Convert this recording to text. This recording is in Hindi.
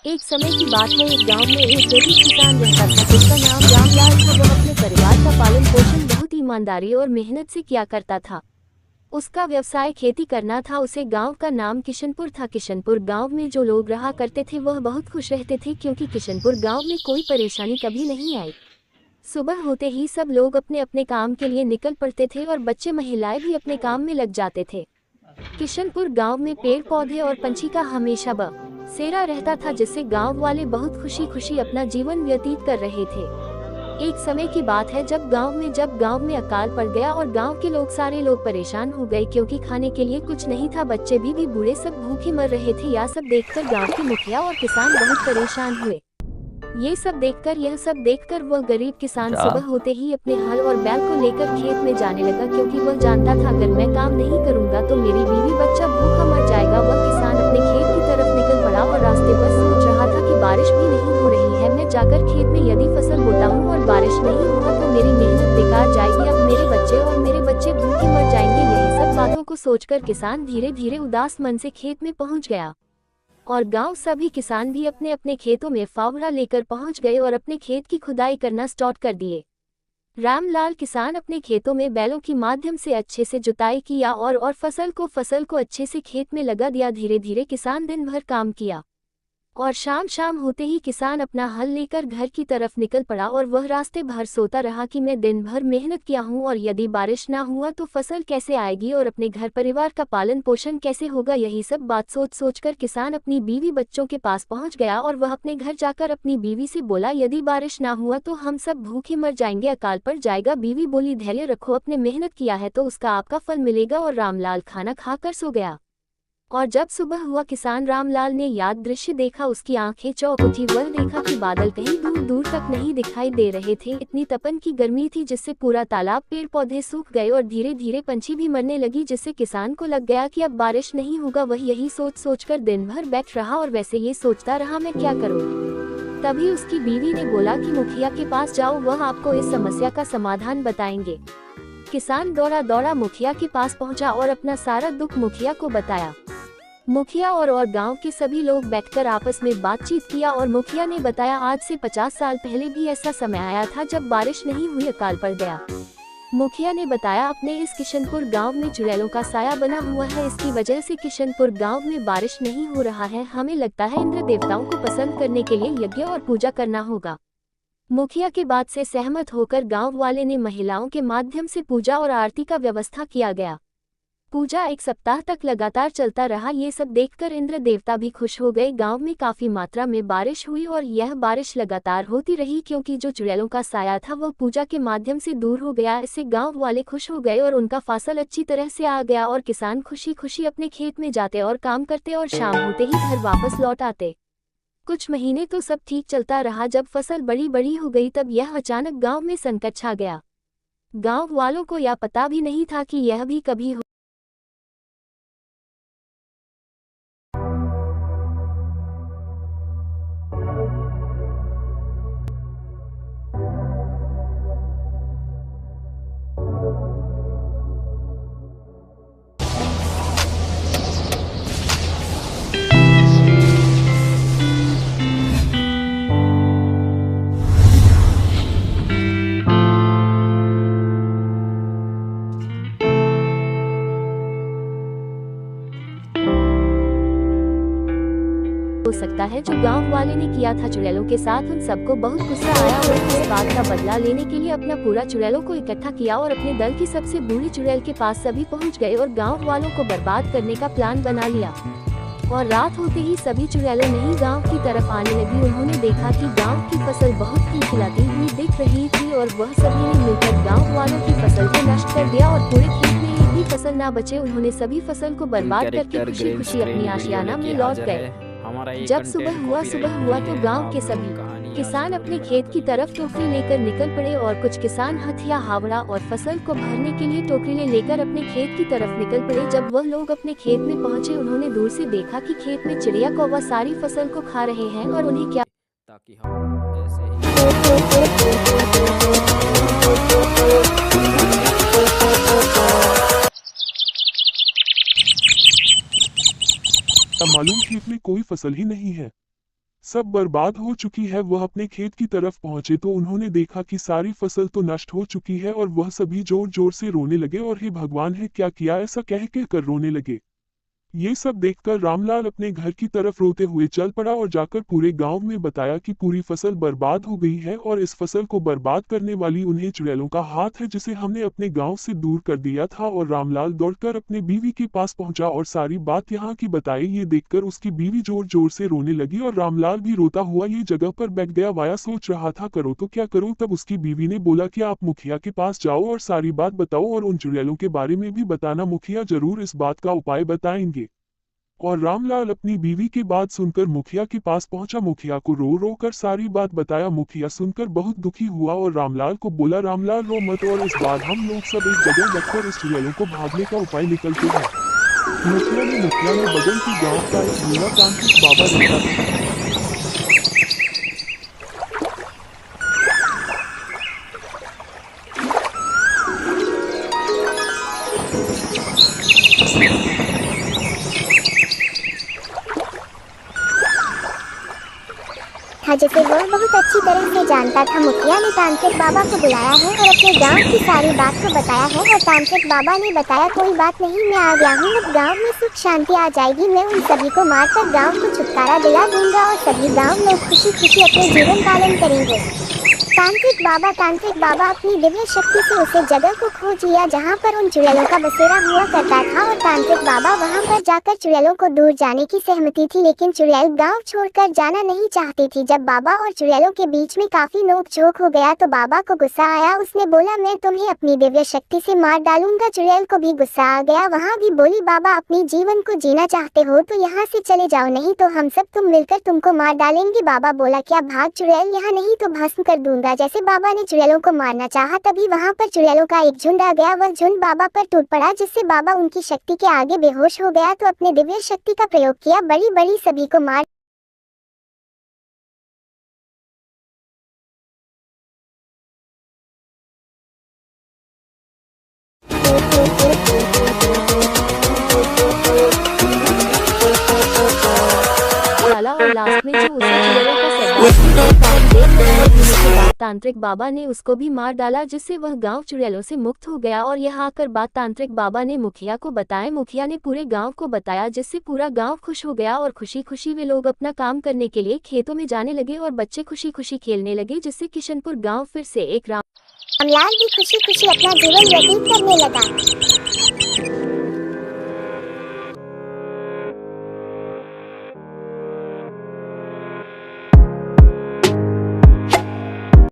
एक समय की बात है, एक गांव में एक गरीब किसान रहता था जिसका नाम रामलाल था। वह अपने परिवार का पालन पोषण बहुत ईमानदारी और मेहनत से किया करता था। उसका व्यवसाय खेती करना था। उसे गांव का नाम किशनपुर था। किशनपुर गांव में जो लोग रहा करते थे वह बहुत खुश रहते थे, क्योंकि किशनपुर गांव में कोई परेशानी कभी नहीं आई। सुबह होते ही सब लोग अपने अपने काम के लिए निकल पड़ते थे और बच्चे महिलाएं भी अपने काम में लग जाते थे। किशनपुर गांव में पेड़ पौधे और पंछी का हमेशा बसेरा रहता था, जिससे गांव वाले बहुत खुशी खुशी अपना जीवन व्यतीत कर रहे थे। एक समय की बात है, जब गांव में अकाल पड़ गया और गांव के सारे लोग परेशान हो गए, क्योंकि खाने के लिए कुछ नहीं था। बच्चे भी बूढ़े सब भूखे मर रहे थे। यह सब देखकर गांव के मुखिया और किसान बहुत परेशान हुए। यह सब देखकर वह गरीब किसान सुबह होते ही अपने हल और बैल को लेकर खेत में जाने लगा, क्योंकि वह जानता था अगर मैं काम नहीं करूंगा तो मेरी बीवी बच्चा भूखा मर जाएगा। वह किसान अपने खेत की तरफ निकल पड़ा और रास्ते पर सोच रहा था कि बारिश भी नहीं हो रही है। मैं जाकर खेत में यदि फसल बोता हूँ और बारिश नहीं हुआ तो मेरी मेहनत बेकार जाएगी। अब मेरे बच्चे भूखे मर जाएंगे। यही सब बातों को सोचकर किसान धीरे धीरे उदास मन से खेत में पहुँच गया। और गांव सभी किसान भी अपने अपने खेतों में फावड़ा लेकर पहुंच गए और अपने खेत की खुदाई करना स्टार्ट कर दिए। रामलाल किसान अपने खेतों में बैलों की माध्यम से अच्छे से जुताई किया और फसल को अच्छे से खेत में लगा दिया। धीरे धीरे किसान दिन भर काम किया और शाम होते ही किसान अपना हल लेकर घर की तरफ निकल पड़ा। और वह रास्ते भर सोता रहा कि मैं दिन भर मेहनत किया हूँ और यदि बारिश ना हुआ तो फसल कैसे आएगी और अपने घर परिवार का पालन पोषण कैसे होगा। यही सब बात सोचकर किसान अपनी बीवी बच्चों के पास पहुँच गया और वह अपने घर जाकर अपनी बीवी से बोला, यदि बारिश ना हुआ तो हम सब भूखे मर जाएंगे, अकाल पड़ जाएगा। बीवी बोली, धैर्य रखो, आपने मेहनत किया है तो उसका आपका फल मिलेगा। और रामलाल खाना खाकर सो गया। और जब सुबह हुआ, किसान रामलाल ने याद दृश्य देखा। उसकी आंखें चौंक उठी। वह देखा कि बादल कहीं दूर दूर तक नहीं दिखाई दे रहे थे। इतनी तपन की गर्मी थी जिससे पूरा तालाब, पेड़ पौधे सूख गए और धीरे धीरे पंछी भी मरने लगी, जिससे किसान को लग गया कि अब बारिश नहीं होगा। वह यही सोचकर दिन भर बैठ रहा और वैसे ये सोचता रहा, मैं क्या करूं। तभी उसकी बीवी ने बोला कि मुखिया के पास जाओ, वह आपको इस समस्या का समाधान बताएंगे। किसान दौड़ा मुखिया के पास पहुंचा और अपना सारा दुख मुखिया को बताया। मुखिया और गांव के सभी लोग बैठकर आपस में बातचीत किया और मुखिया ने बताया, आज से 50 साल पहले भी ऐसा समय आया था जब बारिश नहीं हुई, अकाल पड़ गया। मुखिया ने बताया, अपने इस किशनपुर गांव में चुड़ैलों का साया बना हुआ है, इसकी वजह से किशनपुर गांव में बारिश नहीं हो रहा है। हमें लगता है इंद्र देवताओं को प्रसन्न करने के लिए यज्ञ और पूजा करना होगा। मुखिया के बात से सहमत होकर गांव वाले ने महिलाओं के माध्यम से पूजा और आरती का व्यवस्था किया गया। पूजा 1 सप्ताह तक लगातार चलता रहा। ये सब देखकर इंद्र देवता भी खुश हो गए। गांव में काफी मात्रा में बारिश हुई और यह बारिश लगातार होती रही, क्योंकि जो चुड़ैलों का साया था वह पूजा के माध्यम से दूर हो गया। इससे गांव वाले खुश हो गए और उनका फसल अच्छी तरह से आ गया और किसान खुशी खुशी अपने खेत में जाते और काम करते और शाम होते ही घर वापस लौट आते। कुछ महीने तो सब ठीक चलता रहा। जब फसल बड़ी हो गई तब यह अचानक गाँव में संकट छा गया। गाँव वालों को यह पता भी नहीं था कि यह भी कभी हो सकता है। जो गांव वाले ने किया था चुड़ैलों के साथ, उन सबको बहुत गुस्सा आया और इस बात का बदला लेने के लिए अपना पूरा चुड़ैलों को इकट्ठा किया और अपने दल की सबसे बूढ़ी चुड़ैल के पास सभी पहुंच गए और गांव वालों को बर्बाद करने का प्लान बना लिया। और रात होते ही सभी चुड़ैलों नहीं गांव की तरफ आने लगी। उन्होंने देखा कि गांव की फसल बहुत खिलखिलाती हुई दिख रही थी और वह सभी ने मिलकर गांव वालों की फसल को नष्ट कर दिया और पूरे खेत में एक भी फसल ना बचे। उन्होंने सभी फसल को बर्बाद करके खुशी खुशी अपनी आशियाना में लौट गए। जब सुबह हुआ तो गांव के सभी किसान अपने खेत की तरफ टोकरी लेकर निकल पड़े और कुछ किसान हथिया हावड़ा और फसल को भरने के लिए टोकरी लेकर अपने खेत की तरफ निकल पड़े। जब वह लोग अपने खेत में पहुंचे, उन्होंने दूर से देखा कि खेत में चिड़िया कौवा सारी फसल को खा रहे हैं और उन्हें क्या ताकि हम ऐसे मालूम खेत में कोई फसल ही नहीं है। सब बर्बाद हो चुकी है। वह अपने खेत की तरफ पहुंचे तो उन्होंने देखा कि सारी फसल तो नष्ट हो चुकी है और वह सभी जोर जोर से रोने लगे और हे भगवान है क्या किया ऐसा कह कर रोने लगे। ये सब देखकर रामलाल अपने घर की तरफ रोते हुए चल पड़ा और जाकर पूरे गांव में बताया कि पूरी फसल बर्बाद हो गई है और इस फसल को बर्बाद करने वाली उन्हें चुड़ैलों का हाथ है जिसे हमने अपने गांव से दूर कर दिया था। और रामलाल दौड़कर अपने बीवी के पास पहुंचा और सारी बात यहाँ की बताई। ये देखकर उसकी बीवी जोर जोर से रोने लगी और रामलाल भी रोता हुआ ये जगह पर बैठ गया। वाया सोच रहा था करो तो क्या करूं। तब उसकी बीवी ने बोला कि आप मुखिया के पास जाओ और सारी बात बताओ और उन चुड़ैलों के बारे में भी बताना, मुखिया जरूर इस बात का उपाय बताएंगे। और रामलाल अपनी बीवी की बात सुनकर मुखिया के पास पहुंचा। मुखिया को रो रो कर सारी बात बताया। मुखिया सुनकर बहुत दुखी हुआ और रामलाल को बोला रामलाल रो मत और इस बार हम लोग सब एक जगह रखकर इस चुड़ैलों को भागने का उपाय निकलते हैं। मुखिया ने बगल की गांव का एक बूढ़ा तांत्रिक बाबा रहता था। था जिसे वह बहुत अच्छी तरह से जानता था। मुखिया ने तांत्रिक बाबा को बुलाया है और अपने गांव की सारी बात को बताया है और तांत्रिक बाबा ने बताया कोई बात नहीं, मैं आ गया हूँ, अब गांव में सुख शांति आ जाएगी, मैं उन सभी को मारकर गांव को छुटकारा दिला दूंगा और सभी गांव लोग खुशी खुशी अपने जीवन पालन करेंगे। तांत्रिक बाबा अपनी दिव्य शक्ति से उसे जगह को खोज लिया जहाँ पर उन चुड़ैलों का बसेरा हुआ करता था और तांत्रिक बाबा वहाँ पर जाकर चुड़ैलों को दूर जाने की सहमति थी, लेकिन चुड़ैल गांव छोड़कर जाना नहीं चाहती थी। जब बाबा और चुड़ैलों के बीच में काफी नोक-झोंक हो गया तो बाबा को गुस्सा आया। उसने बोला मैं तुम्हें अपनी दिव्य शक्ति से मार डालूंगा। चुड़ैल को भी गुस्सा आ गया, वहाँ भी बोली बाबा अपनी जीवन को जीना चाहते हो तो यहाँ से चले जाओ, नहीं तो हम सब तुम मिलकर तुमको मार डालेंगे। बाबा बोला क्या भाग चुड़ैल, यहाँ नहीं तो भस्म कर दूंगा। जैसे बाबा ने चुड़ैलों को मारना चाहा तभी वहाँ पर चुड़ैलों का एक झुंड आ गया। वह झुंड बाबा पर टूट पड़ा जिससे बाबा उनकी शक्ति के आगे बेहोश हो गया तो अपने दिव्य शक्ति का प्रयोग किया, बड़ी बड़ी सभी को मार डाला और लास्ट में जो उसे चुड़ैलों का सरदार तांत्रिक बाबा ने उसको भी मार डाला जिससे वह गांव चुड़ैलों से मुक्त हो गया। और यह आकर बात तांत्रिक बाबा ने मुखिया को बताया। मुखिया ने पूरे गांव को बताया जिससे पूरा गांव खुश हो गया और खुशी खुशी वे लोग अपना काम करने के लिए खेतों में जाने लगे और बच्चे खुशी खुशी खेलने लगे जिससे किशनपुर गाँव फिर से एक रामलाल भी खुशी खुशी अपना जीवन व्यतीत करने लगा।